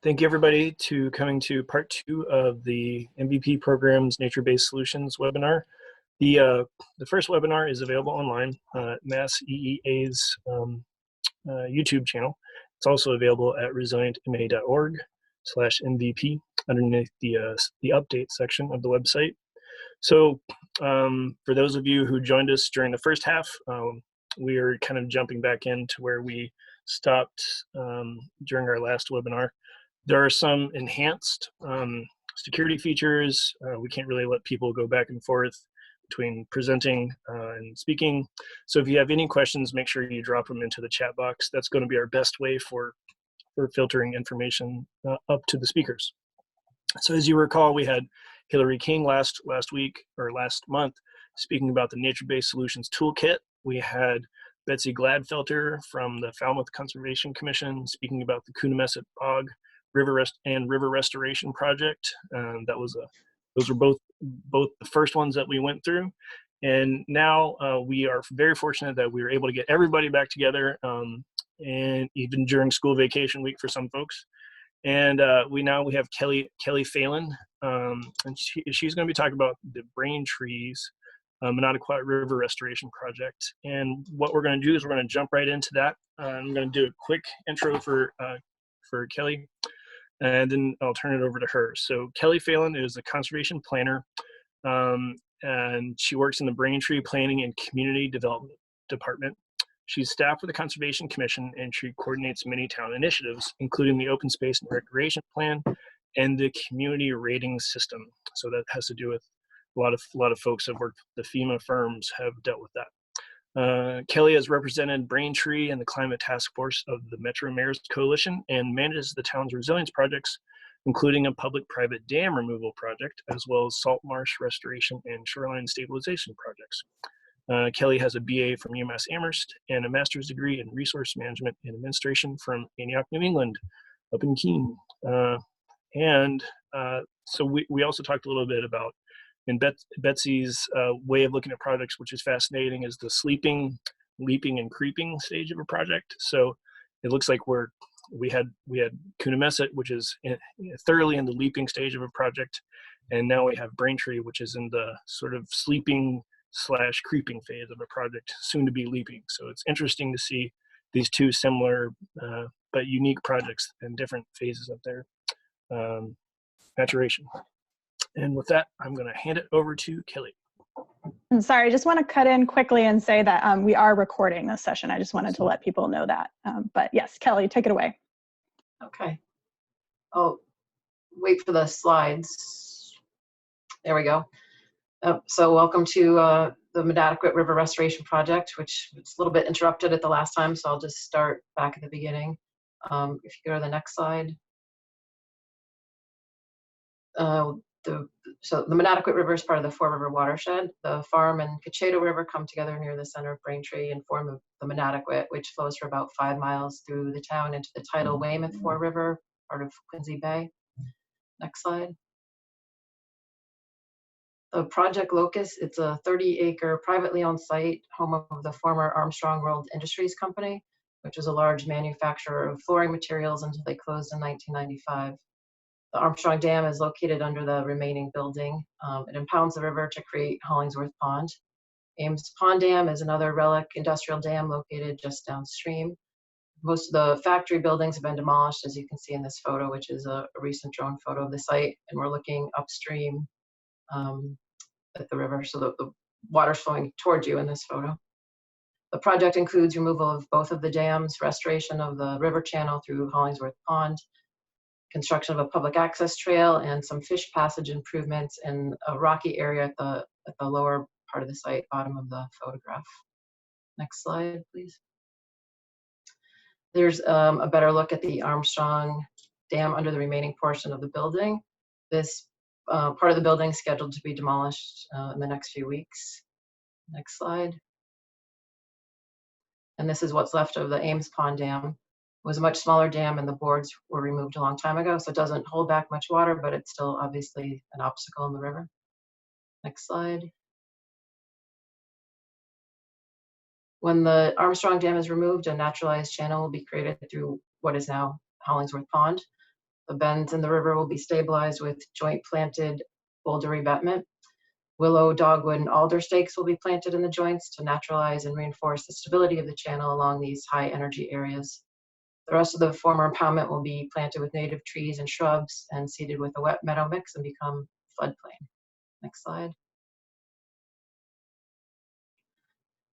Thank you everybody to coming to part 2 of the MVP program's Nature-Based Solutions webinar. The first webinar is available online at Mass EEA's YouTube channel. It's also available at resilientma.org/MVP underneath the update section of the website. So for those of you who joined us during the first half, we are kind of jumping back into where we stopped during our last webinar. There are some enhanced security features. We can't really let people go back and forth between presenting and speaking. So if you have any questions, make sure you drop them into the chat box. That's going to be our best way for filtering information up to the speakers. So as you recall, we had Hillary King last month speaking about the Nature-Based Solutions Toolkit. We had Betsy Gladfelter from the Falmouth Conservation Commission speaking about the Coonamessett Bog River Restoration Project. Those were both the first ones that we went through. And now we are very fortunate that we were able to get everybody back together, and even during school vacation week for some folks. And we have Kelly Phelan, and she's going to be talking about the Braintree's Monadnock River Restoration Project. And what we're going to do is we're going to jump right into that. I'm going to do a quick intro for Kelly, and then I'll turn it over to her. So Kelly Phelan is a conservation planner, and she works in the Braintree Planning and Community Development Department. She's staff with the Conservation Commission, and she coordinates many town initiatives, including the Open Space and Recreation Plan and the Community Rating System. So that has to do with a lot of folks have worked. The FEMA firms have dealt with that. Kelly has represented Braintree and the Climate Task Force of the Metro Mayors Coalition and manages the town's resilience projects, including a public-private dam removal project, as well as salt marsh restoration and shoreline stabilization projects. Kelly has a BA from UMass Amherst and a master's degree in resource management and administration from Antioch, New England, up in Keene. So we also talked a little bit about, in Betsy's way of looking at projects, which is fascinating, is the sleeping, leaping, and creeping stage of a project. So it looks like we had Coonamessett, which is thoroughly in the leaping stage of a project, and now we have Braintree, which is in the sort of sleeping / creeping phase of a project, soon to be leaping. So it's interesting to see these two similar but unique projects in different phases of their maturation. And with that, I'm going to hand it over to Kelly. I'm sorry, I just want to cut in quickly and say that we are recording this session. I just wanted to let people know that. But yes, Kelly, take it away. Okay. I'll wait for the slides. There we go. So welcome to the Monadnock River Restoration Project, which was a little bit interrupted at the last time, so I'll just start back at the beginning. If you go to the next slide. So the Monadnock River is part of the Four River watershed. The Farm and Cochato River come together near the center of Braintree and form the Monadnock, which flows for about 5 miles through the town into the tidal Weymouth Four River, part of Quincy Bay. Next slide. The Project Locust, it's a 30-acre privately owned site, home of the former Armstrong World Industries Company, which was a large manufacturer of flooring materials until they closed in 1995. The Armstrong Dam is located under the remaining building. It impounds the river to create Hollingsworth Pond. Ames Pond Dam is another relic industrial dam located just downstream. Most of the factory buildings have been demolished, as you can see in this photo, which is a recent drone photo of the site. And we're looking upstream at the river, so the water's flowing towards you in this photo. The project includes removal of both of the dams, restoration of the river channel through Hollingsworth Pond, construction of a public access trail, and some fish passage improvements in a rocky area at the lower part of the site, bottom of the photograph. Next slide, please. There's a better look at the Armstrong Dam under the remaining portion of the building. This part of the building is scheduled to be demolished in the next few weeks. Next slide. And this is what's left of the Ames Pond Dam. It was a much smaller dam and the boards were removed a long time ago, so it doesn't hold back much water, but it's still obviously an obstacle in the river. Next slide. When the Armstrong Dam is removed, a naturalized channel will be created through what is now Hollingsworth Pond. The bends in the river will be stabilized with joint planted boulder revetment. Willow, dogwood, and alder stakes will be planted in the joints to naturalize and reinforce the stability of the channel along these high energy areas. The rest of the former impoundment will be planted with native trees and shrubs and seeded with a wet meadow mix and become floodplain. Next slide.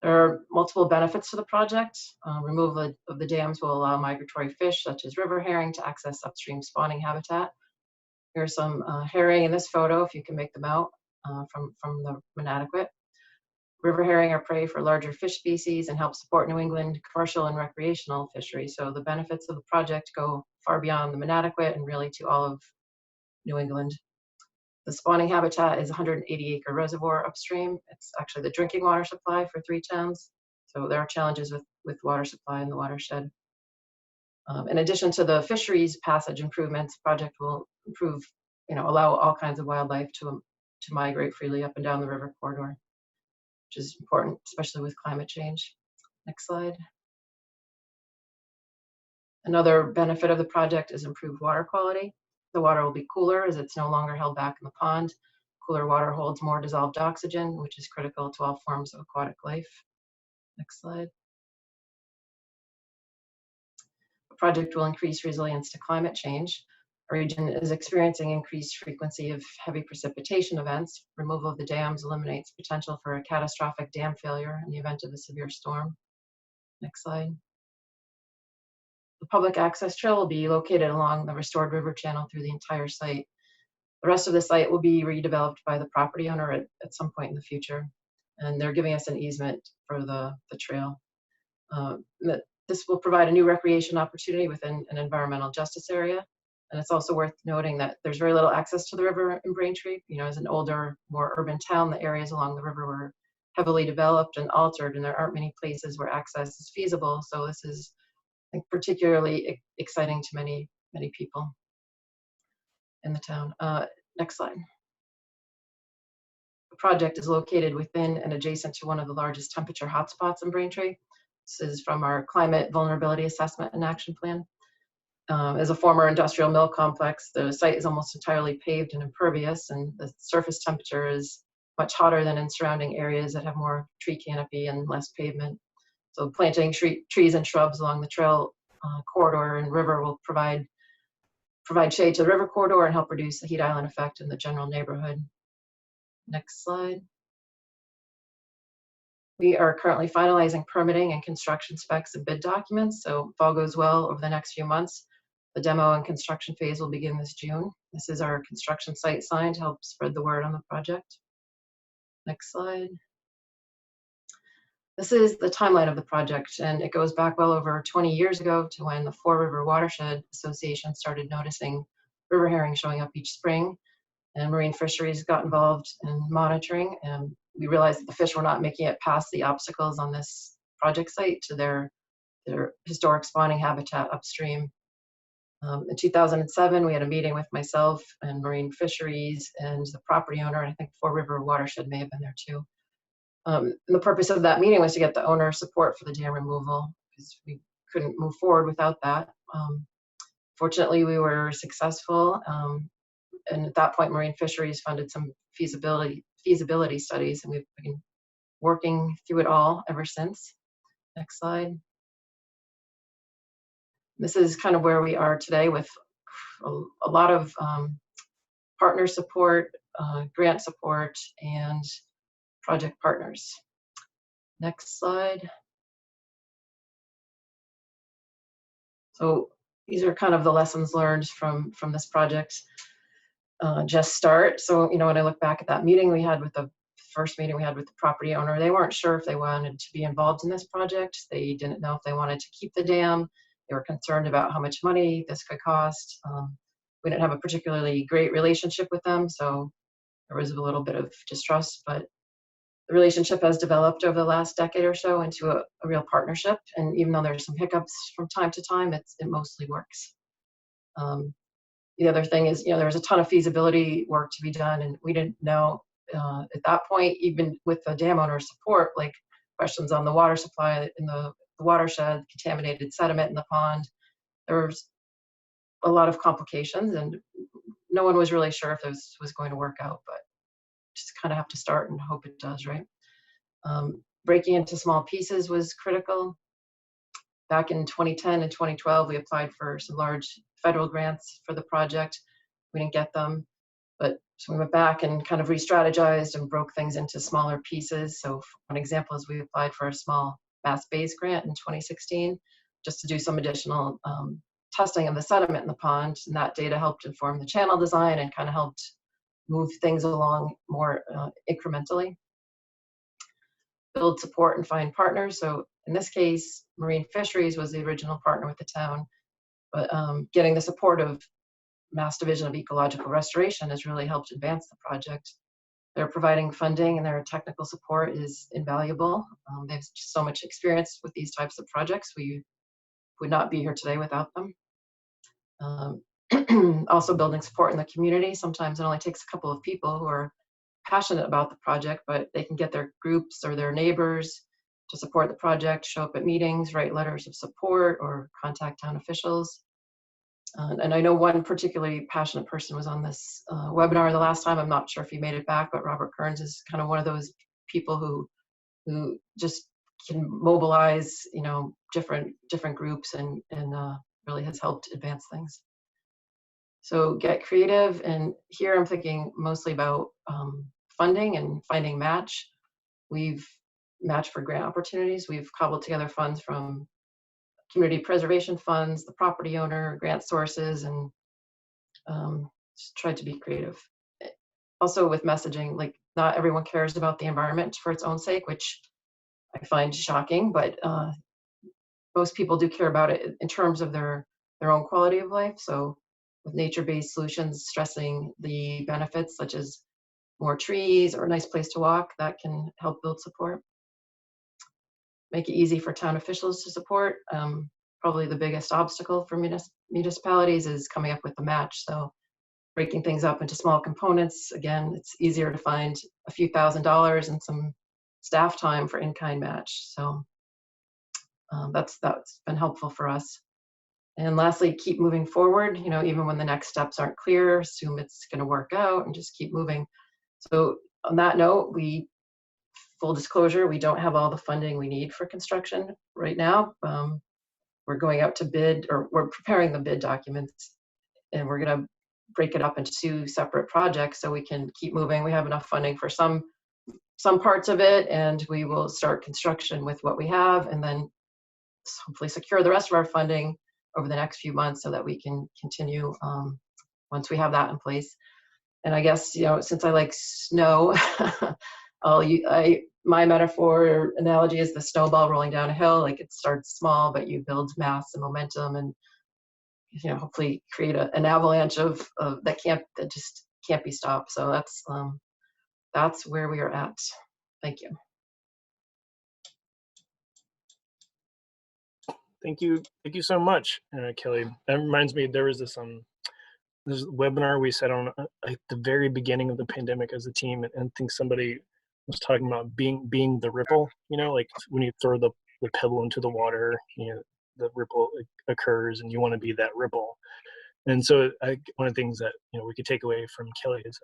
There are multiple benefits to the project. Removal of the dams will allow migratory fish such as river herring to access upstream spawning habitat. Here's some herring in this photo, if you can make them out from the inadequate. River herring are prey for larger fish species and help support New England commercial and recreational fisheries. So the benefits of the project go far beyond the inadequate and really to all of New England. The spawning habitat is a 180-acre reservoir upstream. It's actually the drinking water supply for 3 towns. So there are challenges with water supply in the watershed. In addition to the fisheries passage improvements, the project will improve, allow all kinds of wildlife to migrate freely up and down the river corridor, which is important, especially with climate change. Next slide. Another benefit of the project is improved water quality. The water will be cooler as it's no longer held back in the pond. Cooler water holds more dissolved oxygen, which is critical to all forms of aquatic life. Next slide. The project will increase resilience to climate change. Our region is experiencing increased frequency of heavy precipitation events. Removal of the dams eliminates potential for a catastrophic dam failure in the event of a severe storm. Next slide. The public access trail will be located along the restored river channel through the entire site. The rest of the site will be redeveloped by the property owner at some point in the future. And they're giving us an easement for the trail. This will provide a new recreation opportunity within an environmental justice area. And it's also worth noting that there's very little access to the river in Braintree. As an older, more urban town, the areas along the river were heavily developed and altered, and there aren't many places where access is feasible. So this is, I think, particularly exciting to many people in the town. Next slide. The project is located within and adjacent to one of the largest temperature hotspots in Braintree. This is from our Climate Vulnerability Assessment and Action Plan. As a former industrial mill complex, the site is almost entirely paved and impervious, and the surface temperature is much hotter than in surrounding areas that have more tree canopy and less pavement. So planting trees and shrubs along the trail corridor and river will provide shade to the river corridor and help reduce the heat island effect in the general neighborhood. Next slide. We are currently finalizing permitting and construction specs and bid documents. So if all goes well over the next few months, the demo and construction phase will begin this June. This is our construction site sign to help spread the word on the project. Next slide. This is the timeline of the project, and it goes back well over 20 years ago to when the Four River Watershed Association started noticing river herring showing up each spring, and marine fisheries got involved in monitoring, and we realized that the fish were not making it past the obstacles on this project site to their historic spawning habitat upstream. In 2007, we had a meeting with myself and marine fisheries and the property owner, and I think Four River Watershed may have been there too. And the purpose of that meeting was to get the owner support for the dam removal, because we couldn't move forward without that. Fortunately, we were successful, and at that point, marine fisheries funded some feasibility studies, and we've been working through it all ever since. Next slide. This is kind of where we are today with a lot of partner support, grant support, and project partners. Next slide. So these are kind of the lessons learned from this project. Just start. So, when I look back at that meeting we had with the first meeting we had with the property owner, they weren't sure if they wanted to be involved in this project. They didn't know if they wanted to keep the dam. They were concerned about how much money this could cost. We didn't have a particularly great relationship with them, so there was a little bit of distrust, but the relationship has developed over the last decade or so into a real partnership. And even though there's some hiccups from time to time, it mostly works. The other thing is, there was a ton of feasibility work to be done, and we didn't know at that point, even with the dam owner support, like questions on the water supply in the watershed, contaminated sediment in the pond. There was a lot of complications, and no one was really sure if this was going to work out, but just kind of have to start and hope it does, right? Breaking into small pieces was critical. Back in 2010 and 2012, we applied for some large federal grants for the project. We didn't get them, but so we went back and kind of re-strategized and broke things into smaller pieces. So one example is we applied for a small mass-based grant in 2016, just to do some additional testing of the sediment in the pond, and that data helped inform the channel design and kind of helped move things along more incrementally. Build support and find partners. So in this case, Marine Fisheries was the original partner with the town, but getting the support of Mass Division of Ecological Restoration has really helped advance the project. They're providing funding, and their technical support is invaluable. They have so much experience with these types of projects. We would not be here today without them. Also building support in the community. Sometimes it only takes a couple of people who are passionate about the project, but they can get their groups or their neighbors to support the project, show up at meetings, write letters of support, or contact town officials. And I know one particularly passionate person was on this webinar the last time. I'm not sure if he made it back, but Robert Kearns is kind of one of those people who just can mobilize, you know, different groups and really has helped advance things. So get creative, and here I'm thinking mostly about funding and finding match. We've matched for grant opportunities. We've cobbled together funds from community preservation funds, the property owner, grant sources, and just tried to be creative. Also with messaging, like not everyone cares about the environment for its own sake, which I find shocking, but most people do care about it in terms of their own quality of life. So with nature-based solutions, stressing the benefits such as more trees or a nice place to walk, that can help build support. Make it easy for town officials to support. Probably the biggest obstacle for municipalities is coming up with a match. So breaking things up into small components, again, it's easier to find a few $1,000s and some staff time for in-kind match. So that's been helpful for us. And lastly, keep moving forward. You know, even when the next steps aren't clear, assume it's going to work out and just keep moving. So on that note, full disclosure, we don't have all the funding we need for construction right now. We're going out to bid, or we're preparing the bid documents, and we're going to break it up into 2 separate projects so we can keep moving. We have enough funding for some parts of it, and we will start construction with what we have, and then hopefully secure the rest of our funding over the next few months so that we can continue once we have that in place. And I guess, you know, since I like snow, my metaphor or analogy is the snowball rolling down a hill. Like, it starts small, but you build mass and momentum, and, you know, hopefully create an avalanche of that just can't be stopped. So that's where we are at. Thank you. Thank you so much, Kelly. That reminds me, there was this webinar we set on at the very beginning of the pandemic as a team, and I think somebody was talking about being the ripple. You know, like when you throw the pebble into the water, you know, the ripple occurs, and you want to be that ripple. And so one of the things that, you know, we could take away from Kelly is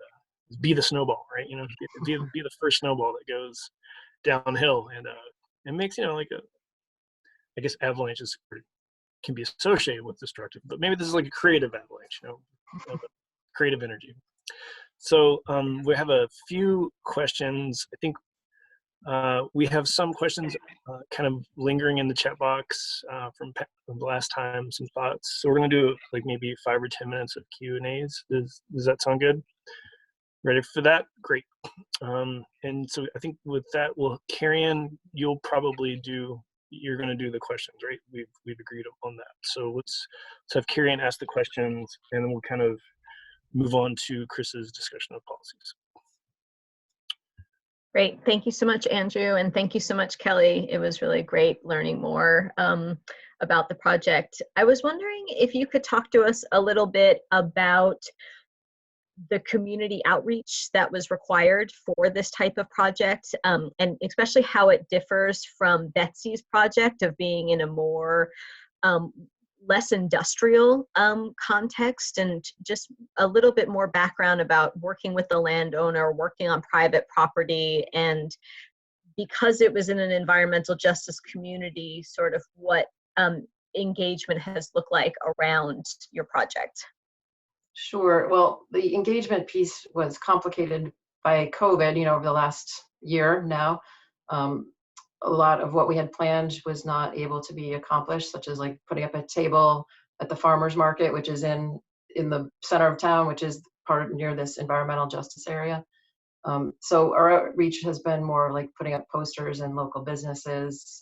be the snowball, right? You know, be the first snowball that goes downhill, and it makes, you know, like I guess avalanches can be associated with destructive, but maybe this is like a creative avalanche, you know, creative energy. So we have a few questions. I think we have some questions kind of lingering in the chat box from the last time, some thoughts. So we're gonna do like maybe 5 or 10 minutes of Q&As. Does that sound good? Ready for that? Great. And so I think with that, Carrie Ann, you're going to do the questions, right? We've agreed on that. So let's have Carrie Ann ask the questions, and then we'll kind of move on to Chris's discussion of policies. Great. Thank you so much, Andrew. And thank you so much, Kelly. It was really great learning more about the project. I was wondering if you could talk to us a little bit about the community outreach that was required for this type of project, and especially how it differs from Betsy's project of being in a more less industrial context, and just a little bit more background about working with the landowner, working on private property, and because it was in an environmental justice community, sort of what engagement has looked like around your project. Sure. Well, the engagement piece was complicated by COVID, over the last year now. A lot of what we had planned was not able to be accomplished, such as like putting up a table at the farmers market, which is in the center of town, which is near this environmental justice area. So our outreach has been more like putting up posters in local businesses,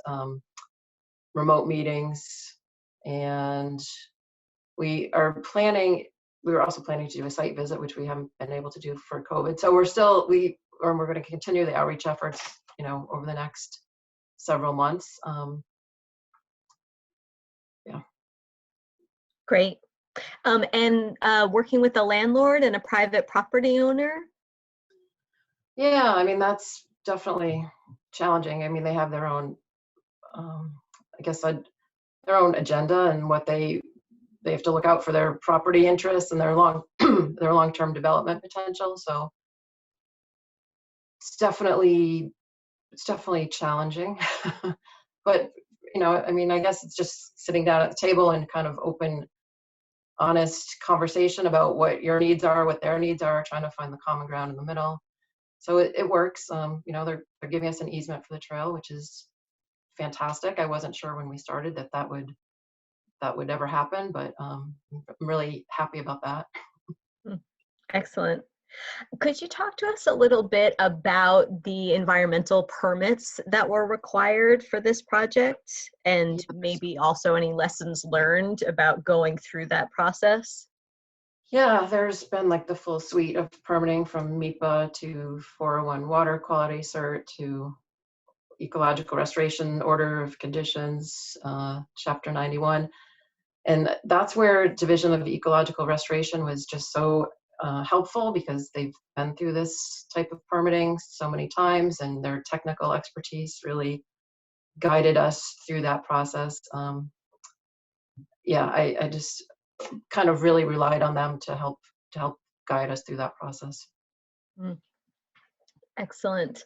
remote meetings, and we were also planning to do a site visit, which we haven't been able to do for COVID. So we're going to continue the outreach efforts, over the next several months. Yeah. Great. And working with a landlord and a private property owner? Yeah, I mean, that's definitely challenging. I mean, they have their own, their own agenda and what they have to look out for their property interests and their their long-term development potential. So it's definitely challenging. But I mean, I guess it's just sitting down at the table and kind of open, honest conversation about what your needs are, what their needs are, trying to find the common ground in the middle. So it works. They're giving us an easement for the trail, which is fantastic. I wasn't sure when we started that would ever happen, but I'm really happy about that. Excellent. Could you talk to us a little bit about the environmental permits that were required for this project, and Yes. maybe also any lessons learned about going through that process? Yeah, there's been like the full suite of permitting from MEPA to 401 water quality cert to ecological restoration order of conditions, chapter 91. And that's where Division of Ecological Restoration was just so helpful, because they've been through this type of permitting so many times, and their technical expertise really guided us through that process. I just kind of really relied on them to help guide us through that process. Excellent.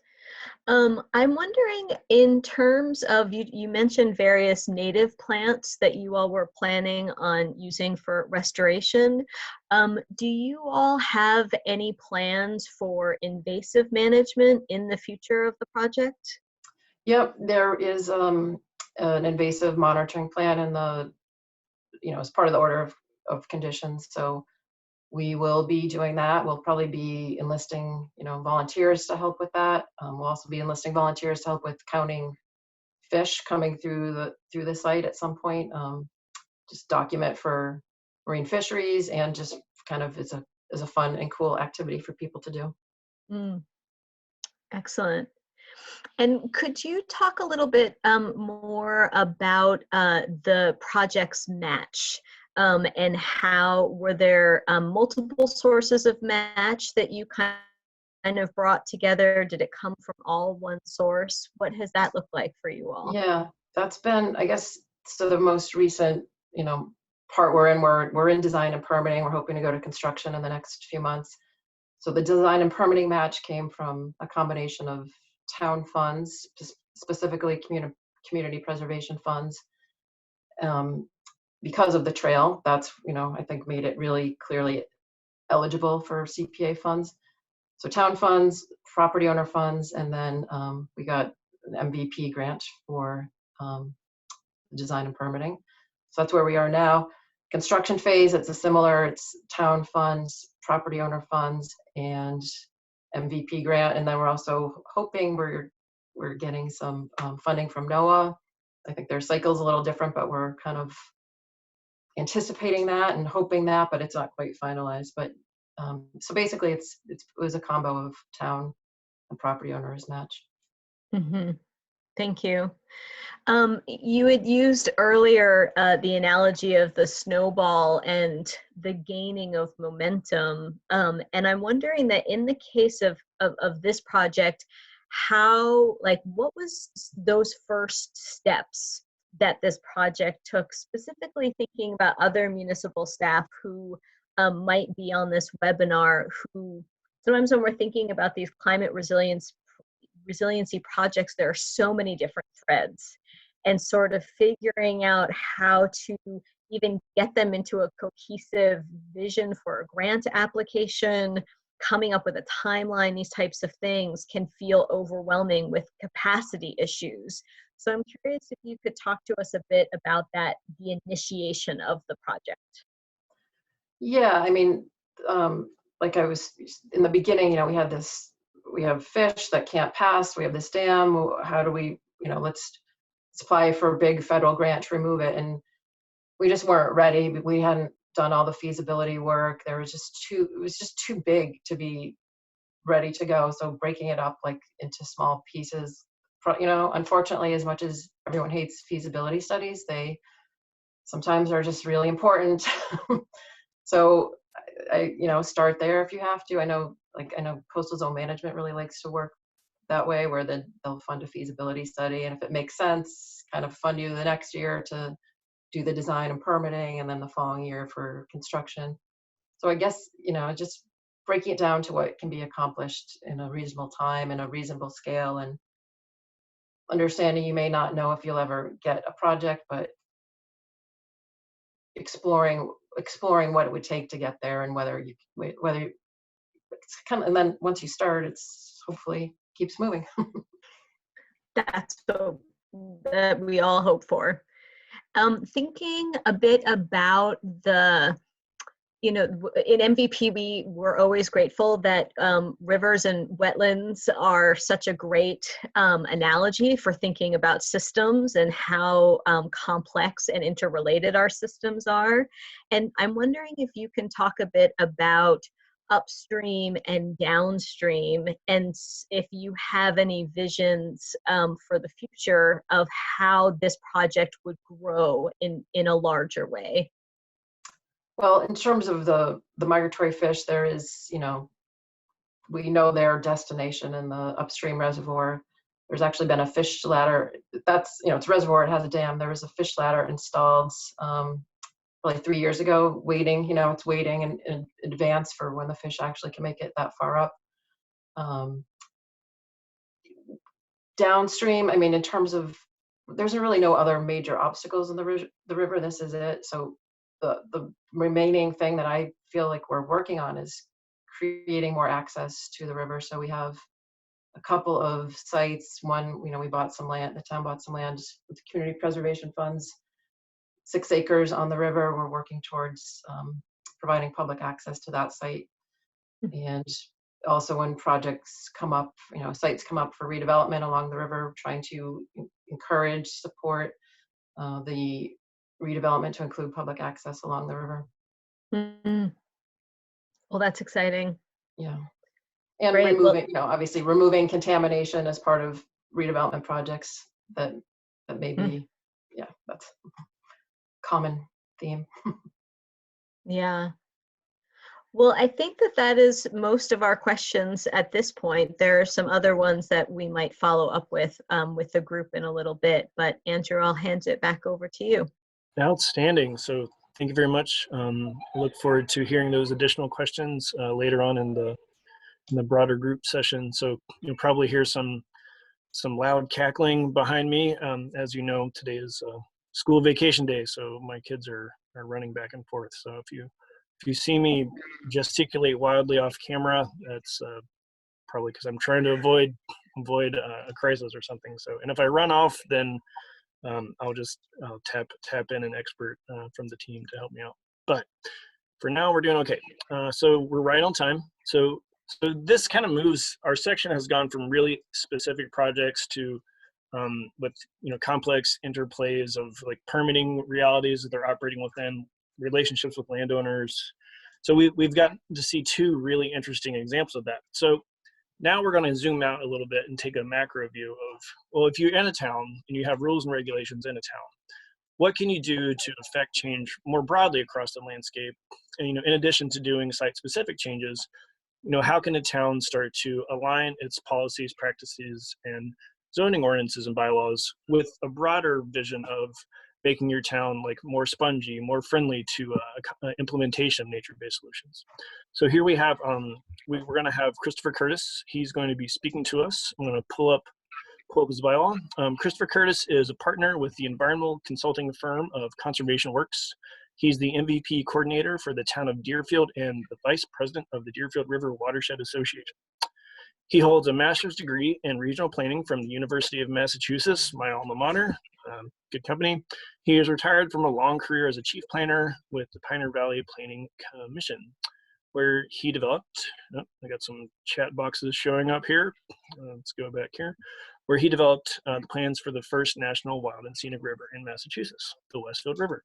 I'm wondering, in terms of, you mentioned various native plants that you all were planning on using for restoration. Do you all have any plans for invasive management in the future of the project? Yep, there is an invasive monitoring plan in as part of the order of conditions. So we will be doing that. We'll probably be enlisting, volunteers to help with that. We'll also be enlisting volunteers to help with counting fish coming through the site at some point. Just document for marine fisheries, and just kind of is a fun and cool activity for people to do. Excellent. And could you talk a little bit more about the project's match? And how were there multiple sources of match that you kind of brought together? Did it come from all one source? What has that looked like for you all? Yeah, that's been, I guess, so the most recent, part we're in design and permitting. We're hoping to go to construction in the next few months. So the design and permitting match came from a combination of town funds, specifically community preservation funds. Because of the trail, that's, I think made it really clearly eligible for CPA funds. So town funds, property owner funds, and then we got an MVP grant for design and permitting. So that's where we are now. Construction phase, it's town funds, property owner funds, and MVP grant. And then we're also hoping we're getting some funding from NOAA. I think their cycle's a little different, but we're kind of anticipating that and hoping that, but it's not quite finalized. But so basically it was a combo of town and property owners match. Mm-hmm. Thank you. You had used earlier the analogy of the snowball and the gaining of momentum. And I'm wondering that in the case of this project, what was those first steps that this project took, specifically thinking about other municipal staff who might be on this webinar, who sometimes when we're thinking about these climate resiliency projects, there are so many different threads, and sort of figuring out how to even get them into a cohesive vision for a grant application, coming up with a timeline, these types of things can feel overwhelming with capacity issues. So I'm curious if you could talk to us a bit about that, the initiation of the project. Yeah, I mean, like I was in the beginning, we have fish that can't pass, we have this dam, how do we, let's apply for a big federal grant to remove it. And we just weren't ready. We hadn't done all the feasibility work. It was just too big to be ready to go. So breaking it up like into small pieces, unfortunately, as much as everyone hates feasibility studies, they sometimes are just really important. So I start there if you have to. I know coastal zone management really likes to work that way, where they'll fund a feasibility study, and if it makes sense, kind of fund you the next year to do the design and permitting, and then the following year for construction. So I guess, just breaking it down to what can be accomplished in a reasonable time and a reasonable scale, and understanding you may not know if you'll ever get a project, but exploring what it would take to get there, and whether it's and then once you start, it's hopefully keeps moving. That's so that we all hope for. Thinking a bit about in MVP, we were always grateful that rivers and wetlands are such a great analogy for thinking about systems and how complex and interrelated our systems are. And I'm wondering if you can talk a bit about upstream and downstream, and if you have any visions for the future of how this project would grow in a larger way. Well, in terms of the migratory fish, there is, we know their destination in the upstream reservoir. There's actually been a fish ladder. That's, it's a reservoir, it has a dam. There was a fish ladder installed probably 3 years ago, waiting, it's waiting in advance for when the fish actually can make it that far up. Downstream, I mean, in terms of, there's really no other major obstacles in the river. This is it. So the remaining thing that I feel like we're working on is creating more access to the river. So we have a couple of sites. One, we bought some land, the town bought some land with community preservation funds, 6 acres on the river. We're working towards providing public access to that site. And also when projects come up, sites come up for redevelopment along the river, trying to encourage, support the redevelopment to include public access along the river. Mm-hmm. Well, that's exciting. Yeah. And Great. removing, obviously removing contamination as part of redevelopment projects that may be, yeah, that's a common theme. Yeah. Well, I think that is most of our questions at this point. There are some other ones that we might follow up with the group in a little bit, but Andrew, I'll hand it back over to you. Outstanding. So thank you very much. I look forward to hearing those additional questions later on in the broader group session. So you'll probably hear some loud cackling behind me. As you know, today is school vacation day, so my kids are running back and forth. So if you see me gesticulate wildly off camera, that's probably because I'm trying to avoid a crisis or something. So, and if I run off, then I'll tap in an expert from the team to help me out. But for now, we're doing okay. So we're right on time. So this kind of moves, our section has gone from really specific projects to with complex interplays of like permitting realities that they're operating within, relationships with landowners. So we've got to see 2 really interesting examples of that. So now we're going to zoom out a little bit and take a macro view of, well, if you're in a town and you have rules and regulations in a town, what can you do to affect change more broadly across the landscape? And in addition to doing site-specific changes, how can a town start to align its policies, practices, and zoning ordinances and bylaws with a broader vision of making your town like more spongy, more friendly to implementation of nature-based solutions. So here we have, we're going to have Christopher Curtis. He's going to be speaking to us. I'm going to pull up his bylaw. Christopher Curtis is a partner with the environmental consulting firm of Conservation Works. He's the MVP coordinator for the town of Deerfield and the vice president of the Deerfield River Watershed Association. He holds a master's degree in regional planning from the University of Massachusetts, my alma mater, good company. He is retired from a long career as a chief planner with the Pioneer Valley Planning Commission, where he developed, I got some chat boxes showing up here. Let's go back here, where he developed the plans for the first national wild and scenic river in Massachusetts, the Westfield River,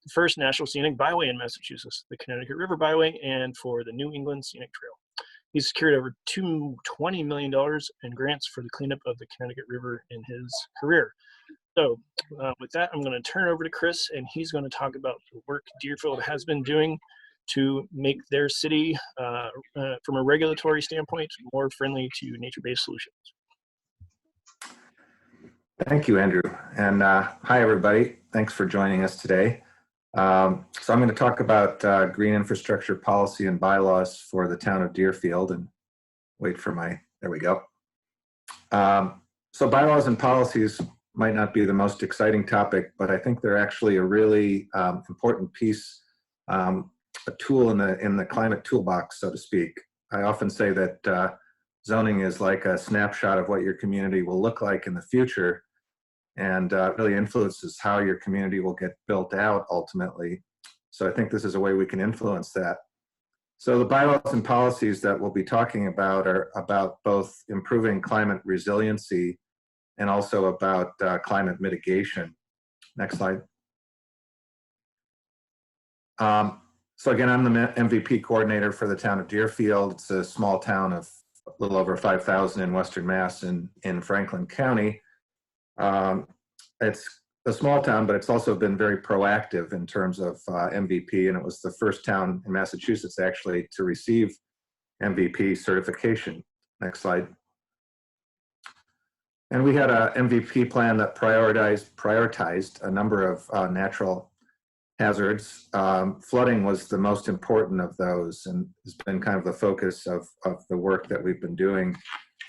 the first national scenic byway in Massachusetts, the Connecticut River Byway, and for the New England Scenic Trail. He's secured over $20 million in grants for the cleanup of the Connecticut River in his career. So with that, I'm going to turn it over to Chris, and he's going to talk about the work Deerfield has been doing to make their city, from a regulatory standpoint, more friendly to nature-based solutions. Thank you, Andrew. And hi, everybody. Thanks for joining us today. So I'm going to talk about green infrastructure policy and bylaws for the town of Deerfield, and wait for there we go. So bylaws and policies might not be the most exciting topic, but I think they're actually a really important piece, a tool in the climate toolbox, so to speak. I often say that zoning is like a snapshot of what your community will look like in the future, and really influences how your community will get built out ultimately. So I think this is a way we can influence that. So the bylaws and policies that we'll be talking about are about both improving climate resiliency and also about climate mitigation. Next slide. So again, I'm the MVP coordinator for the town of Deerfield. It's a small town of a little over 5,000 in Western Mass in Franklin County. It's a small town, but it's also been very proactive in terms of MVP, and it was the first town in Massachusetts actually to receive MVP certification. Next slide. And we had a MVP plan that prioritized a number of natural hazards. Flooding was the most important of those, and has been kind of the focus of the work that we've been doing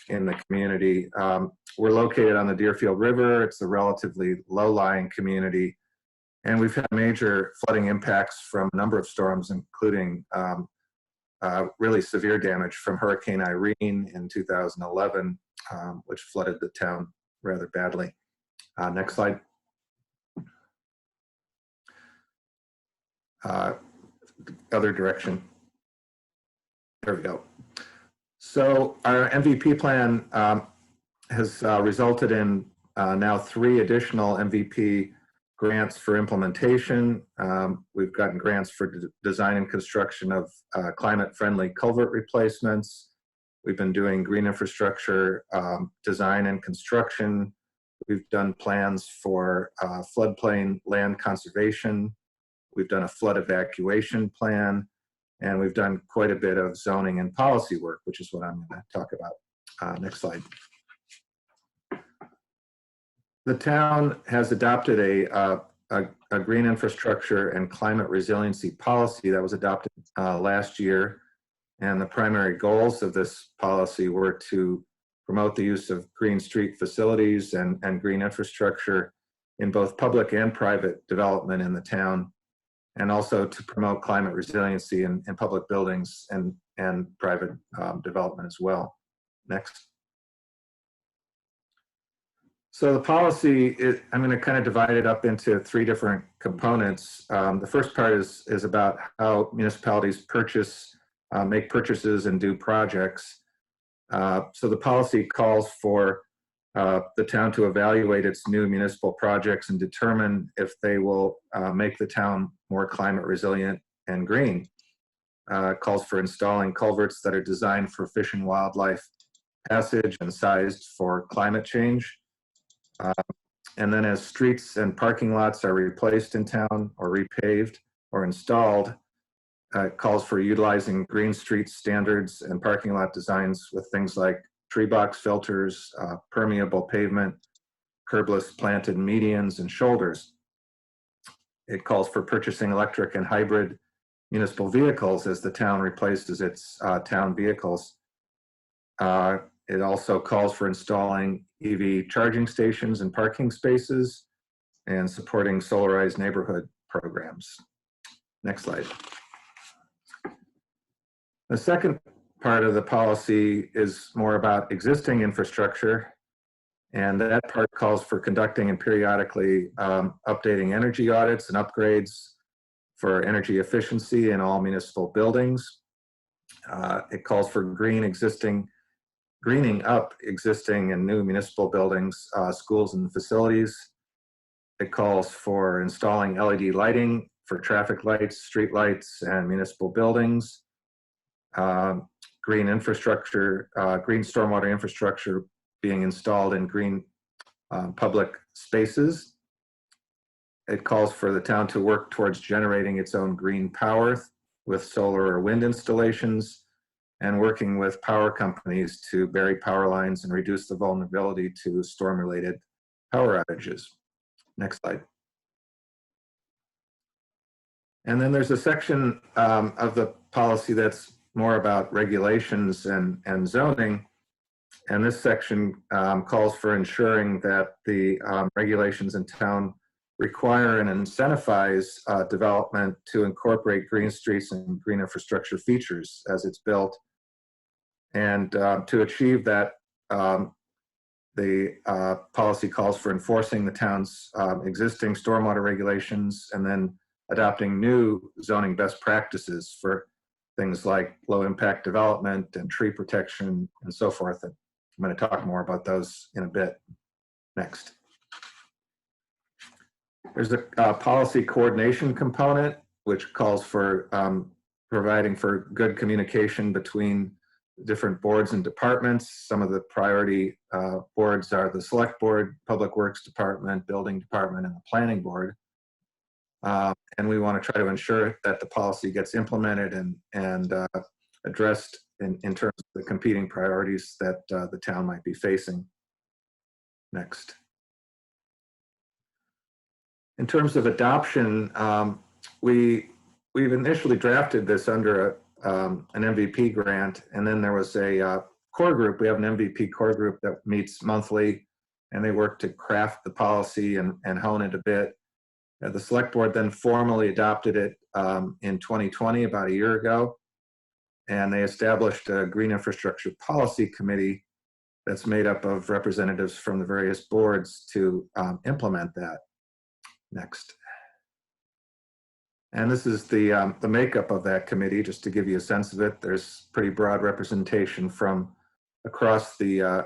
in the community. We're located on the Deerfield River. It's a relatively low-lying community, and we've had major flooding impacts from a number of storms, including really severe damage from Hurricane Irene in 2011, which flooded the town rather badly. Next slide. Other direction. There we go. So our MVP plan has resulted in now 3 additional MVP grants for implementation. We've gotten grants for design and construction of climate-friendly culvert replacements. We've been doing green infrastructure design and construction. We've done plans for floodplain land conservation. We've done a flood evacuation plan, and we've done quite a bit of zoning and policy work, which is what I'm going to talk about. Next slide. The town has adopted a green infrastructure and climate resiliency policy that was adopted last year. And the primary goals of this policy were to promote the use of green street facilities and green infrastructure in both public and private development in the town, and also to promote climate resiliency in public buildings and private development as well. Next. So the policy, I'm going to kind of divide it up into 3 different components. The first part is about how municipalities make purchases and do projects. So the policy calls for the town to evaluate its new municipal projects and determine if they will make the town more climate resilient and green. It calls for installing culverts that are designed for fish and wildlife passage and sized for climate change. And then as streets and parking lots are replaced in town or repaved or installed, it calls for utilizing green street standards and parking lot designs with things like tree box filters, permeable pavement, curbless planted medians and shoulders. It calls for purchasing electric and hybrid municipal vehicles as the town replaces its town vehicles. It also calls for installing EV charging stations and parking spaces and supporting solarized neighborhood programs. Next slide. The second part of the policy is more about existing infrastructure, and that part calls for conducting and periodically updating energy audits and upgrades for energy efficiency in all municipal buildings. It calls for greening up existing and new municipal buildings, schools and facilities. It calls for installing LED lighting for traffic lights, street lights, and municipal buildings. Green infrastructure, green stormwater infrastructure being installed in green public spaces. It calls for the town to work towards generating its own green power with solar or wind installations, and working with power companies to bury power lines and reduce the vulnerability to storm-related power outages. Next slide. And then there's a section of the policy that's more about regulations and zoning. And this section calls for ensuring that the regulations in town require and incentivize development to incorporate green streets and green infrastructure features as it's built. And to achieve that, the policy calls for enforcing the town's existing stormwater regulations and then adopting new zoning best practices for things like low impact development and tree protection and so forth. And I'm going to talk more about those in a bit. Next. There's a policy coordination component, which calls for providing for good communication between different boards and departments. Some of the priority boards are the Select Board, Public Works Department, Building Department, and the Planning Board. And we want to try to ensure that the policy gets implemented and addressed in terms of the competing priorities that the town might be facing. Next. In terms of adoption, we've initially drafted this under an MVP grant, and then there was a core group. We have an MVP core group that meets monthly, and they work to craft the policy and hone it a bit. The Select Board then formally adopted it in 2020, about a year ago, and they established a Green Infrastructure Policy Committee that's made up of representatives from the various boards to implement that. Next. And this is the makeup of that committee, just to give you a sense of it. There's pretty broad representation from across the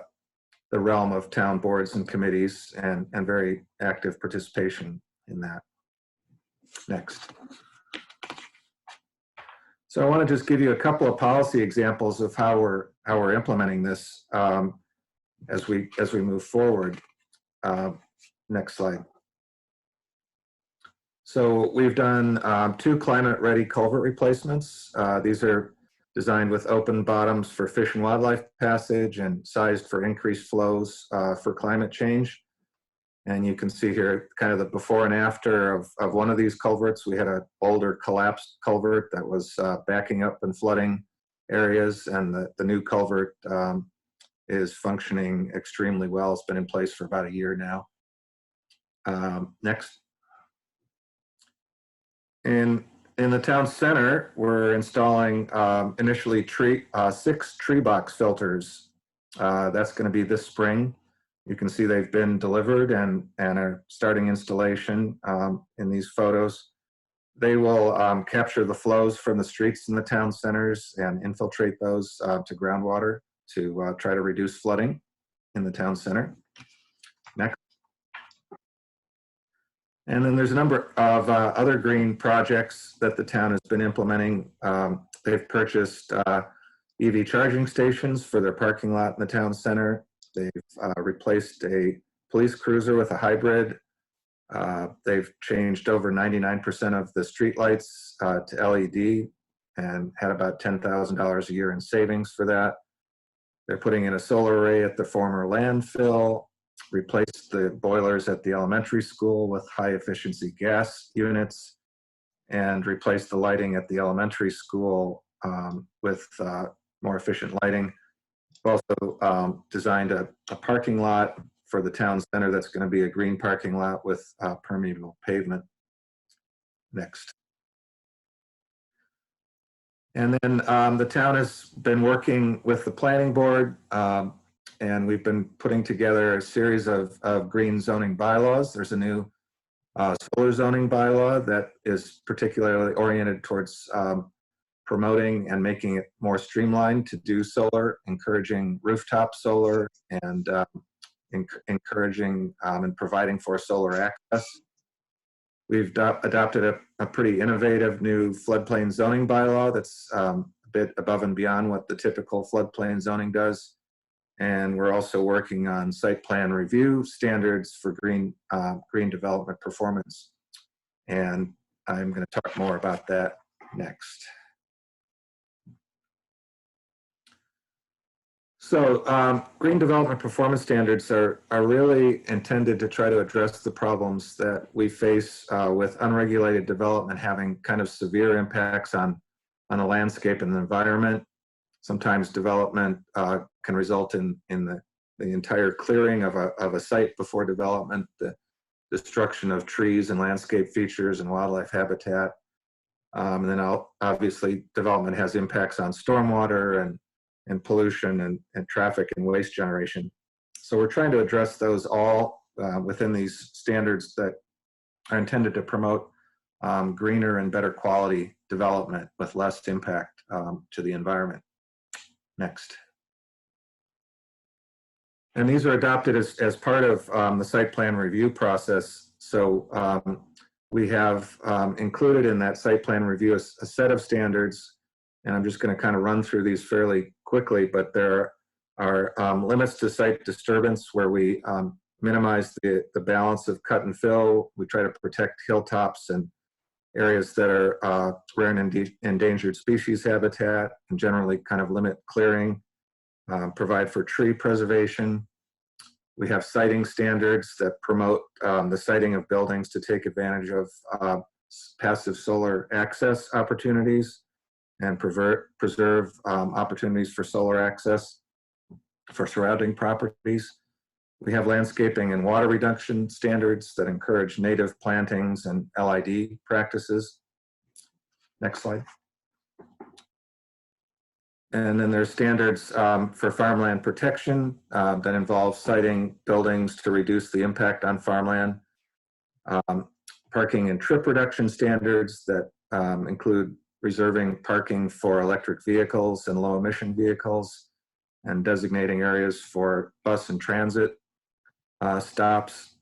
realm of town boards and committees, and very active participation in that. Next. So I want to just give you a couple of policy examples of how we're implementing this as we move forward. Next slide. So we've done 2 climate-ready culvert replacements. These are designed with open bottoms for fish and wildlife passage and sized for increased flows for climate change. And you can see here kind of the before and after of one of these culverts. We had an older collapsed culvert that was backing up and flooding areas, and the new culvert is functioning extremely well. It's been in place for about a year now. Next. In the town center, we're installing initially 6 tree box filters. That's going to be this spring. You can see they've been delivered and are starting installation in these photos. They will capture the flows from the streets in the town centers and infiltrate those to groundwater to try to reduce flooding in the town center. Next. And then there's a number of other green projects that the town has been implementing. They've purchased EV charging stations for their parking lot in the town center. They've replaced a police cruiser with a hybrid. They've changed over 99% of the streetlights to LED and had about $10,000 a year in savings for that. They're putting in a solar array at the former landfill, replaced the boilers at the elementary school with high efficiency gas units, and replaced the lighting at the elementary school with more efficient lighting. Also designed a parking lot for the town center that's going to be a green parking lot with permeable pavement. Next. And then the town has been working with the planning board, and we've been putting together a series of green zoning bylaws. There's a new solar zoning bylaw that is particularly oriented towards promoting and making it more streamlined to do solar, encouraging rooftop solar, and encouraging and providing for solar access. We've adopted a pretty innovative new floodplain zoning bylaw that's a bit above and beyond what the typical floodplain zoning does. And we're also working on site plan review standards for green development performance. And I'm going to talk more about that next. So green development performance standards are really intended to try to address the problems that we face with unregulated development having kind of severe impacts on the landscape and the environment. Sometimes development can result in the entire clearing of a site before development, the destruction of trees and landscape features and wildlife habitat. And then obviously development has impacts on stormwater and pollution and traffic and waste generation. So we're trying to address those all within these standards that are intended to promote greener and better quality development with less impact to the environment. Next. And these are adopted as part of the site plan review process. So we have included in that site plan review a set of standards, and I'm just going to kind of run through these fairly quickly, but there are limits to site disturbance where we minimize the balance of cut and fill. We try to protect hilltops and areas that are rare and endangered species habitat, and generally kind of limit clearing, provide for tree preservation. We have siting standards that promote the siting of buildings to take advantage of passive solar access opportunities and preserve opportunities for solar access for surrounding properties. We have landscaping and water reduction standards that encourage native plantings and LID practices. Next slide. And then there's standards for farmland protection that involve siting buildings to reduce the impact on farmland. Parking and trip reduction standards that include reserving parking for electric vehicles and low emission vehicles, and designating areas for bus and transit stops.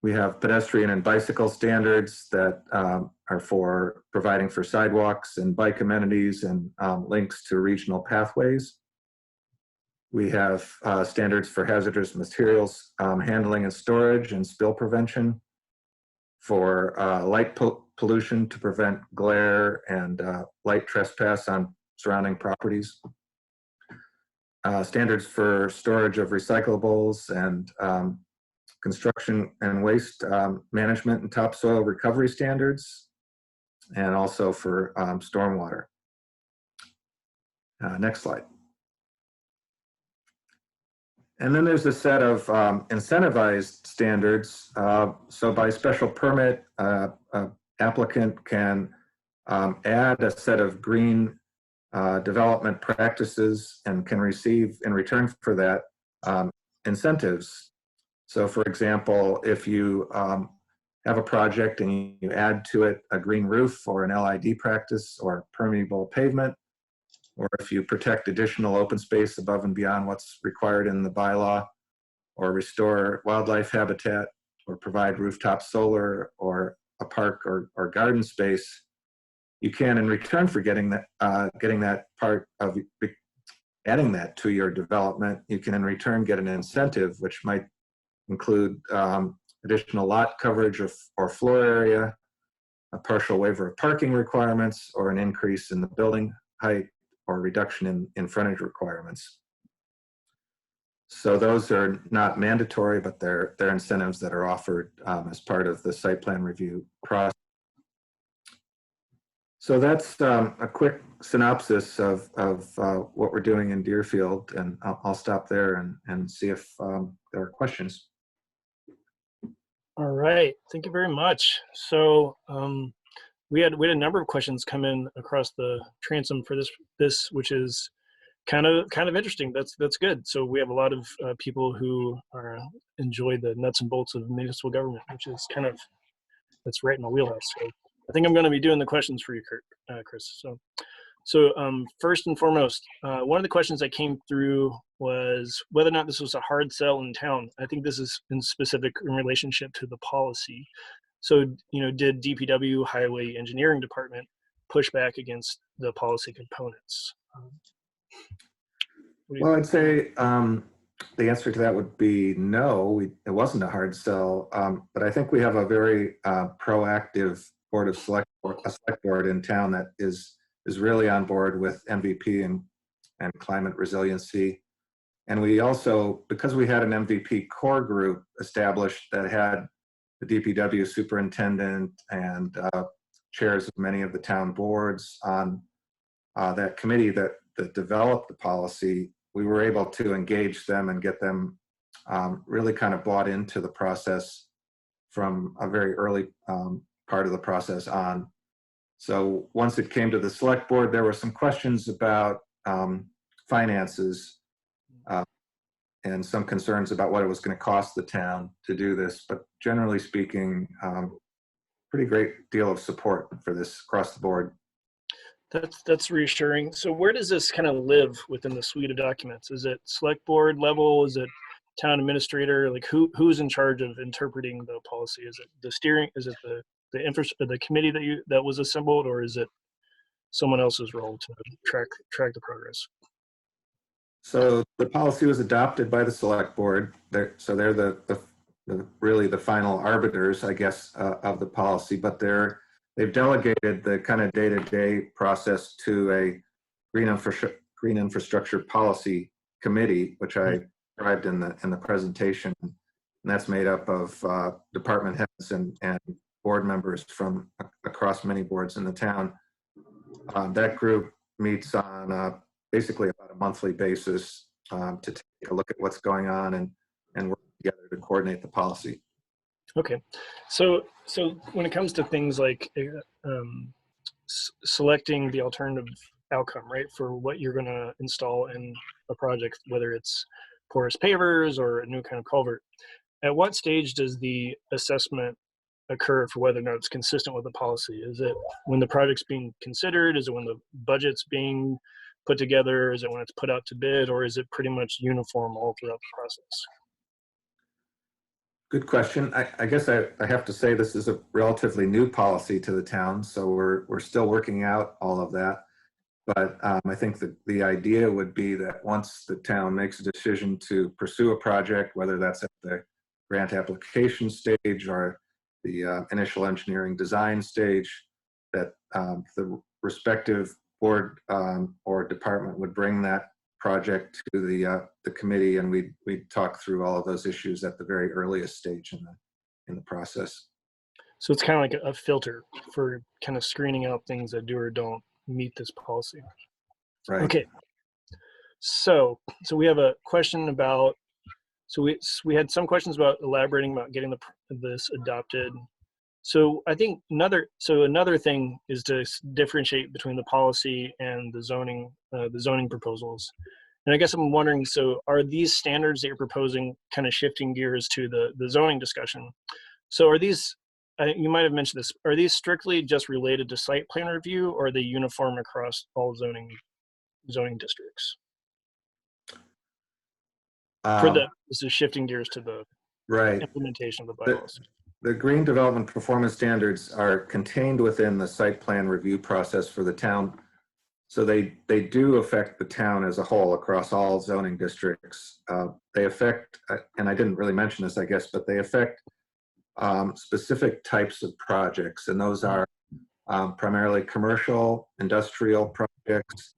We have pedestrian and bicycle standards that are for providing for sidewalks and bike amenities and links to regional pathways. We have standards for hazardous materials handling and storage and spill prevention, for light pollution to prevent glare and light trespass on surrounding properties. Standards for storage of recyclables and construction and waste management and topsoil recovery standards, and also for stormwater. Next slide. And then there's a set of incentivized standards. So by special permit, applicant can add a set of green development practices and can receive in return for that incentives. So for example, if you have a project and you add to it a green roof or an LID practice or permeable pavement, or if you protect additional open space above and beyond what's required in the bylaw, or restore wildlife habitat, or provide rooftop solar or a park or garden space, you can, in return for getting that part of adding that to your development, you can in return get an incentive, which might include additional lot coverage or floor area, a partial waiver of parking requirements, or an increase in the building height, or reduction in frontage requirements. So those are not mandatory, but they're incentives that are offered as part of the site plan review process. So that's a quick synopsis of what we're doing in Deerfield, and I'll stop there and see if there are questions. All right, thank you very much. So we had a number of questions come in across the transom for this, which is kind of interesting. That's good. So we have a lot of people who enjoy the nuts and bolts of municipal government, which is that's right in my wheelhouse. So I think I'm going to be doing the questions for you, Chris. So first and foremost, one of the questions that came through was whether or not this was a hard sell in town. I think this is in specific in relationship to the policy. So, did DPW Highway Engineering Department push back against the policy components? Well, I'd say the answer to that would be no. It wasn't a hard sell, but I think we have a very proactive select board in town that is really on board with MVP and climate resiliency. And we also, because we had an MVP core group established that had the DPW superintendent and chairs of many of the town boards on that committee that developed the policy, we were able to engage them and get them really kind of bought into the process from a very early part of the process on. So once it came to the select board, there were some questions about finances and some concerns about what it was going to cost the town to do this. But generally speaking, pretty great deal of support for this across the board. That's reassuring. So where does this kind of live within the suite of documents? Is it select board level? Is it town administrator? Like who's in charge of interpreting the policy? Is it the steering? Is it the committee that was assembled, or is it someone else's role to track the progress? So the policy was adopted by the select board. So they're the really the final arbiters, I guess, of the policy. But they've delegated the kind of day-to-day process to a green infrastructure policy committee, which I described in the presentation. And that's made up of department heads and board members from across many boards in the town. That group meets on basically about a monthly basis to take a look at what's going on and work together to coordinate the policy. Okay, so when it comes to things like selecting the alternative outcome, right, for what you're going to install in a project, whether it's porous pavers or a new kind of culvert, at what stage does the assessment occur for whether or not it's consistent with the policy? Is it when the project's being considered? Is it when the budget's being put together? Is it when it's put out to bid? Or is it pretty much uniform all throughout the process? Good question. I guess I have to say this is a relatively new policy to the town, so we're still working out all of that. But I think the idea would be that once the town makes a decision to pursue a project, whether that's at the grant application stage or the initial engineering design stage, that the respective board or department would bring that project to the committee, and we'd talk through all of those issues at the very earliest stage in the process. So it's kind of like a filter for kind of screening out things that do or don't meet this policy. Right. Okay. So we have a question about. So we had some questions about elaborating about getting this adopted. So I think another thing is to differentiate between the policy and the zoning proposals. And I guess I'm wondering, so are these standards that you're proposing kind of shifting gears to the zoning discussion? So are these, you might have mentioned this, are these strictly just related to site plan review, or are they uniform across all zoning districts? This is shifting gears to the implementation of the bylaws. The green development performance standards are contained within the site plan review process for the town. So they do affect the town as a whole across all zoning districts. They affect, and I didn't really mention this, I guess, but they affect specific types of projects. And those are primarily commercial, industrial projects,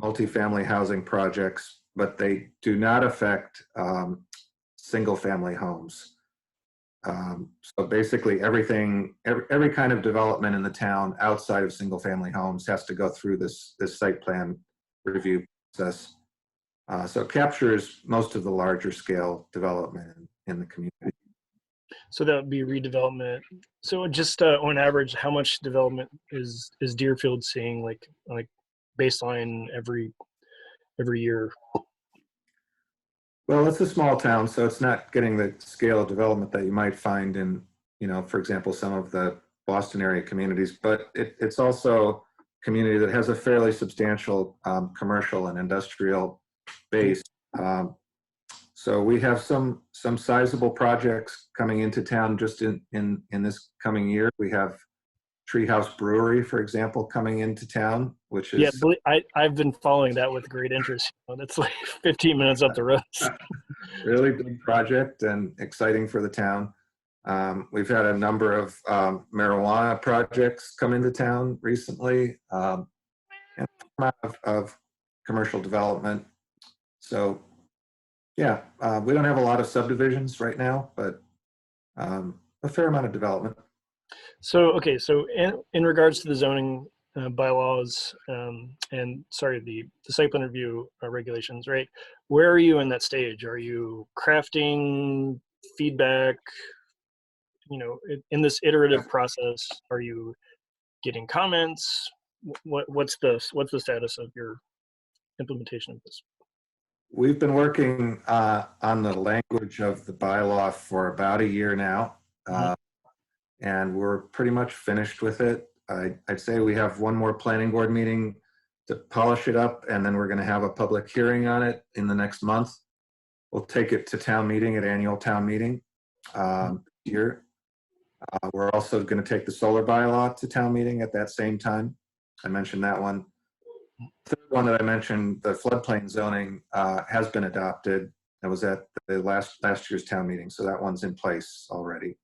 multifamily housing projects, but they do not affect single-family homes. So basically everything, every kind of development in the town outside of single-family homes has to go through this site plan review process. So it captures most of the larger scale development in the community. So that would be redevelopment. So just on average, how much development is Deerfield seeing, like baseline every year? Well, it's a small town, so it's not getting the scale of development that you might find in, for example, some of the Boston area communities, but it's also a community that has a fairly substantial commercial and industrial base. So we have some sizable projects coming into town just in this coming year. We have Treehouse Brewery, for example, coming into town, which is I've been following that with great interest. That's like 15 minutes up the road. really big project and exciting for the town. We've had a number of marijuana projects come into town recently, and a amount of commercial development. So yeah, we don't have a lot of subdivisions right now, but a fair amount of development. So, okay, so in regards to the zoning bylaws and sorry, the site plan review regulations, right? Where are you in that stage? Are you crafting feedback? In this iterative process, are you getting comments? What's the status of your implementation of this? We've been working on the language of the bylaw for about a year now. And we're pretty much finished with it. I'd say we have one more planning board meeting to polish it up, and then we're going to have a public hearing on it in the next month. We'll take it to town meeting at annual town meeting here. We're also going to take the solar bylaw to town meeting at that same time. I mentioned that one. The third one that I mentioned, the floodplain zoning, has been adopted. It was at the last year's town meeting, so that one's in place already.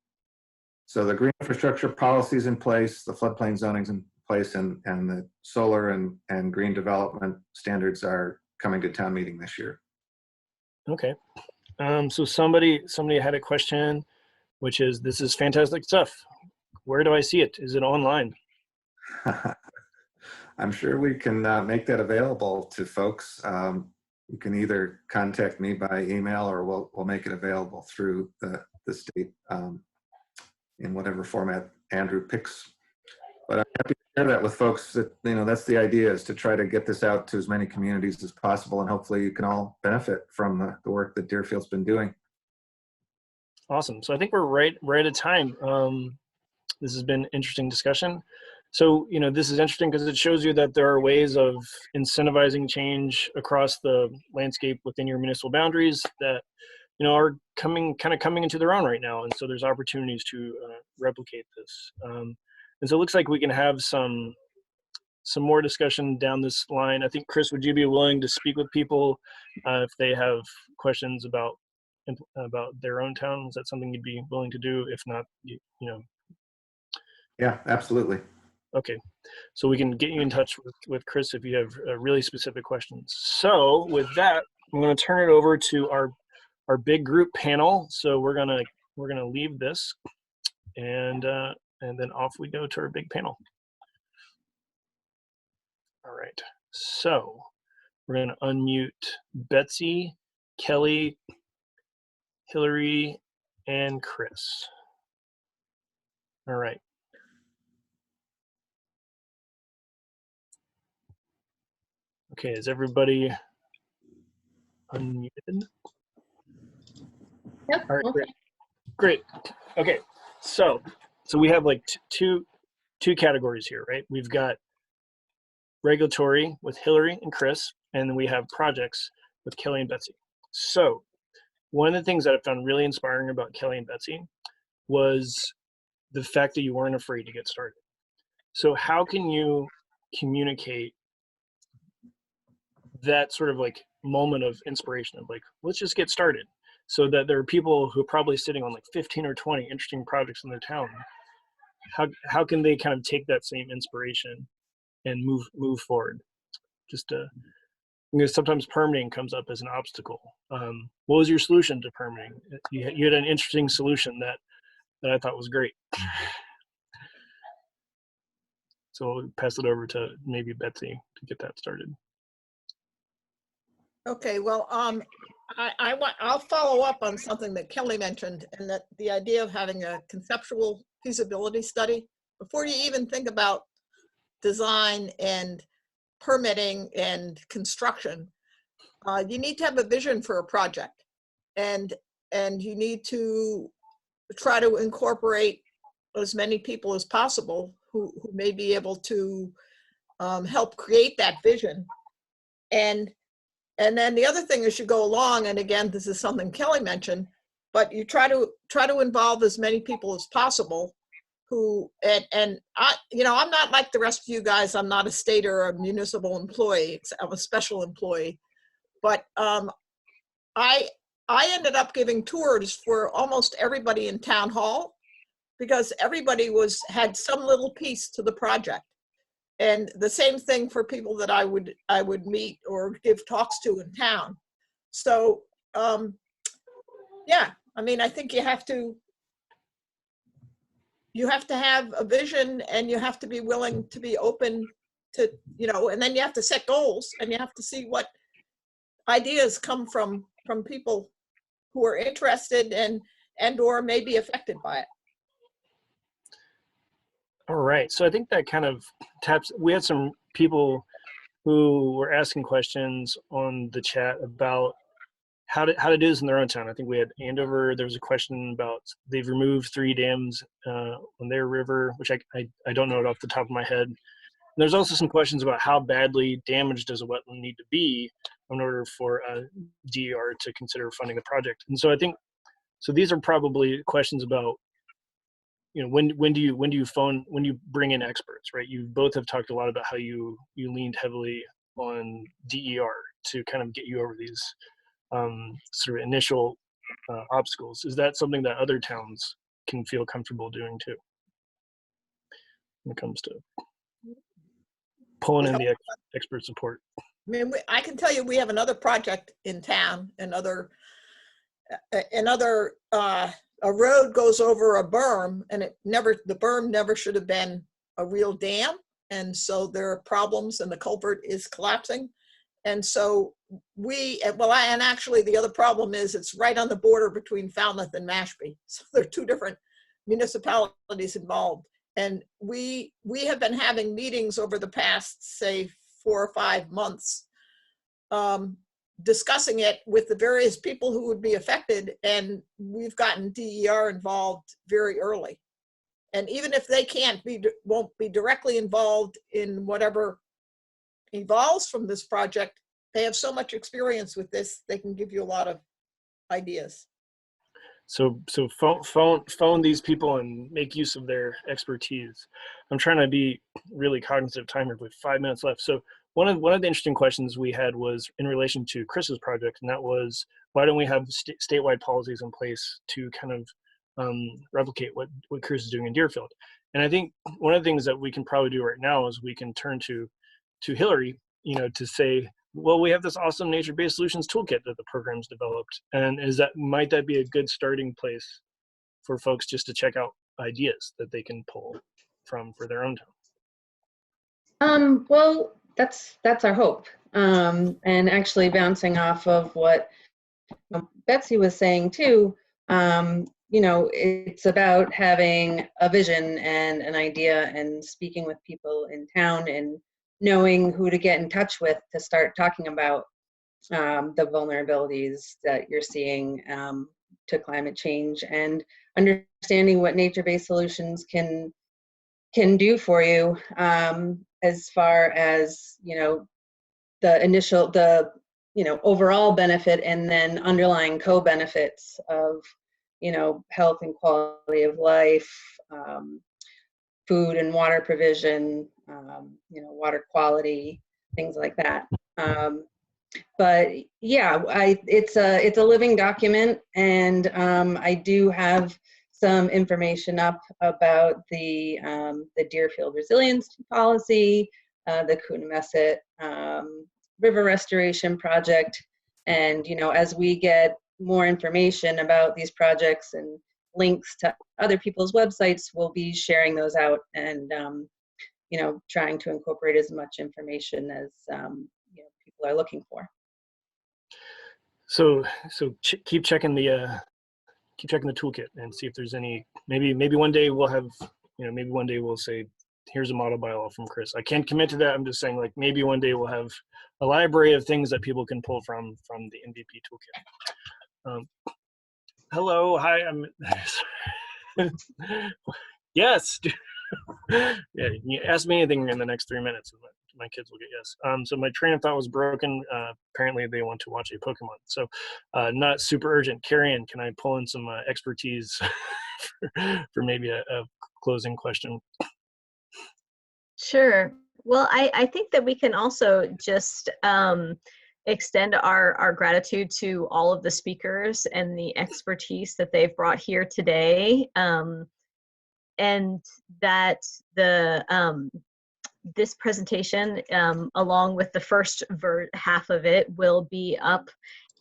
So the green infrastructure policy is in place, the floodplain zoning's in place, and the solar and green development standards are coming to town meeting this year. Okay. So somebody had a question, which is, this is fantastic stuff. Where do I see it? Is it online? I'm sure we can make that available to folks. You can either contact me by email, or we'll make it available through the state in whatever format Andrew picks. But I'm happy to share that with folks. That that's the idea, is to try to get this out to as many communities as possible, and hopefully you can all benefit from the work that Deerfield's been doing. Awesome. So I think we're right at time. This has been an interesting discussion. So, this is interesting because it shows you that there are ways of incentivizing change across the landscape within your municipal boundaries that, are coming into their own right now. And so there's opportunities to replicate this. And so it looks like we can have some more discussion down this line. I think, Chris, would you be willing to speak with people if they have questions about their own town? Is that something you'd be willing to do? If not, Yeah, absolutely. Okay, so we can get you in touch with Chris if you have really specific questions. So with that, I'm going to turn it over to our big group panel. So we're gonna leave this, and then off we go to our big panel. All right, so we're going to unmute Betsy, Kelly, Hillary, and Chris. All right. Okay, is everybody unmuted? Yep. All right, Okay. great. Okay, so we have like two categories here, right? We've got regulatory with Hillary and Chris, and then we have projects with Kelly and Betsy. So one of the things that I found really inspiring about Kelly and Betsy was the fact that you weren't afraid to get started. So how can you communicate that sort of like moment of inspiration of like, let's just get started, so that there are people who are probably sitting on like 15 or 20 interesting projects in their town? How can they kind of take that same inspiration and move forward? Just Because sometimes permitting comes up as an obstacle. What was your solution to permitting? You had an interesting solution that I thought was great. So I'll pass it over to maybe Betsy to get that started. Okay, well, I'll follow up on something that Kelly mentioned, and that the idea of having a conceptual feasibility study before you even think about design and permitting and construction. You need to have a vision for a project, and you need to try to incorporate as many people as possible who may be able to help create that vision. And then the other thing is you go along, and again, this is something Kelly mentioned, but you try to involve as many people as possible who, and I, I'm not like the rest of you guys. I'm not a state or a municipal employee. I'm a special employee, but I ended up giving tours for almost everybody in town hall because everybody had some little piece to the project. And the same thing for people that I would meet or give talks to in town. So yeah, I mean, I think you have to have a vision, and you have to be willing to be open to, and then you have to set goals, and you have to see what ideas come from people who are interested and or may be affected by it. All right, so I think that kind of taps, we had some people who were asking questions on the chat about how to do this in their own town. I think we had Andover, there was a question about they've removed 3 dams on their river, which I don't know it off the top of my head. And there's also some questions about how badly damaged does a wetland need to be in order for DER to consider funding the project. And so I think, so these are probably questions about, when do you bring in experts, right? You both have talked a lot about how you leaned heavily on DER to kind of get you over these sort of initial obstacles. Is that something that other towns can feel comfortable doing too, when it comes to pulling in the expert support? I mean, I can tell you we have another project in town, a road goes over a berm, and the berm never should have been a real dam. And so there are problems, and the culvert is collapsing. And so and actually the other problem is it's right on the border between Falmouth and Mashpee. So there are 2 different municipalities involved. And we have been having meetings over the past, say, 4 or 5 months, discussing it with the various people who would be affected, and we've gotten DER involved very early. And even if they won't be directly involved in whatever evolves from this project, they have so much experience with this, they can give you a lot of ideas. So phone these people and make use of their expertise. I'm trying to be really cognizant of time here with 5 minutes left. So one of the interesting questions we had was in relation to Chris's project, and that was, why don't we have statewide policies in place to kind of replicate what Chris is doing in Deerfield? And I think one of the things that we can probably do right now is we can turn to Hillary, to say, well, we have this awesome nature-based solutions toolkit that the program's developed, and might that be a good starting place for folks just to check out ideas that they can pull from for their own town? Well, that's our hope. And actually bouncing off of what Betsy was saying too, it's about having a vision and an idea and speaking with people in town and knowing who to get in touch with to start talking about the vulnerabilities that you're seeing to climate change, and understanding what nature-based solutions can do for you, as far as the overall benefit, and then underlying co-benefits of health and quality of life, food and water provision, water quality, things like that. But yeah, it's a living document, and I do have some information up about the Deerfield resilience policy, the Coonamessett river restoration project. And, you know, as we get more information about these projects and links to other people's websites, we'll be sharing those out and, you know, trying to incorporate as much information as you know, people are looking for. So keep checking the toolkit and see if there's any. Maybe one day we'll have, you know, maybe one day we'll say, here's a model bylaw from Chris. I can't commit to that. I'm just saying, like, maybe one day we'll have a library of things that people can pull from the MVP toolkit. Hello, hi, I'm. Yes. Yeah, you ask me anything in the next 3 minutes, and my kids will get yes. So my train of thought was broken. Apparently, they want to watch a Pokemon. So, not super urgent. Carrie Ann, can I pull in some expertise for maybe a closing question? Sure. Well, I think that we can also just extend our gratitude to all of the speakers and the expertise that they've brought here today. And that this presentation, along with the first half of it, will be up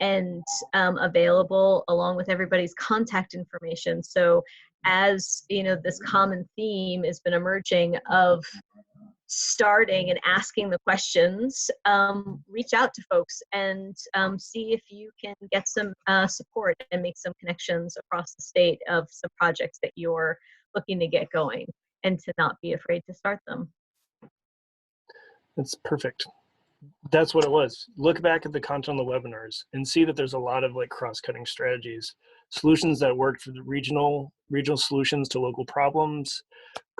and available along with everybody's contact information. So as you know, this common theme has been emerging of starting and asking the questions, reach out to folks and see if you can get some support and make some connections across the state of some projects that you're looking to get going, and to not be afraid to start them. That's perfect. That's what it was. Look back at the content on the webinars and see that there's a lot of like cross-cutting strategies, solutions that work for the regional solutions to local problems,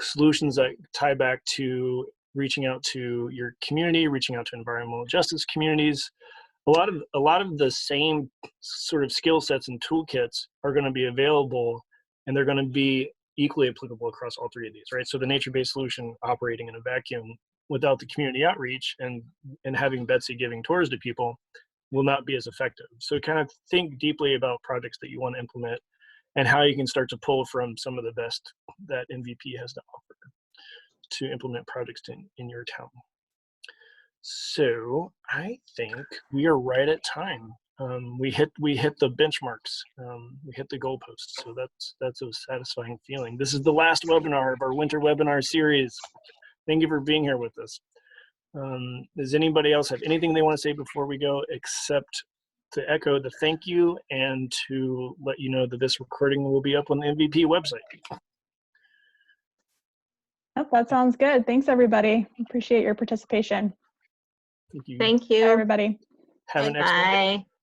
solutions that tie back to reaching out to your community, reaching out to environmental justice communities. A lot of the same sort of skill sets and toolkits are going to be available, and they're going to be equally applicable across all three of these, right? So the nature-based solution operating in a vacuum without the community outreach and having Betsy giving tours to people will not be as effective. So kind of think deeply about projects that you want to implement and how you can start to pull from some of the best that MVP has to offer to implement projects in your town. So I think we are right at time. We hit the benchmarks. We hit the goalposts. So that's a satisfying feeling. This is the last webinar of our winter webinar series. Thank you for being here with us. Does anybody else have anything they want to say before we go, except to echo the thank you and to let you know that this recording will be up on the MVP website? Oh, that sounds good. Thanks, everybody. Appreciate your participation. Thank you. Thank you. Bye, everybody. Have an excellent day. Bye.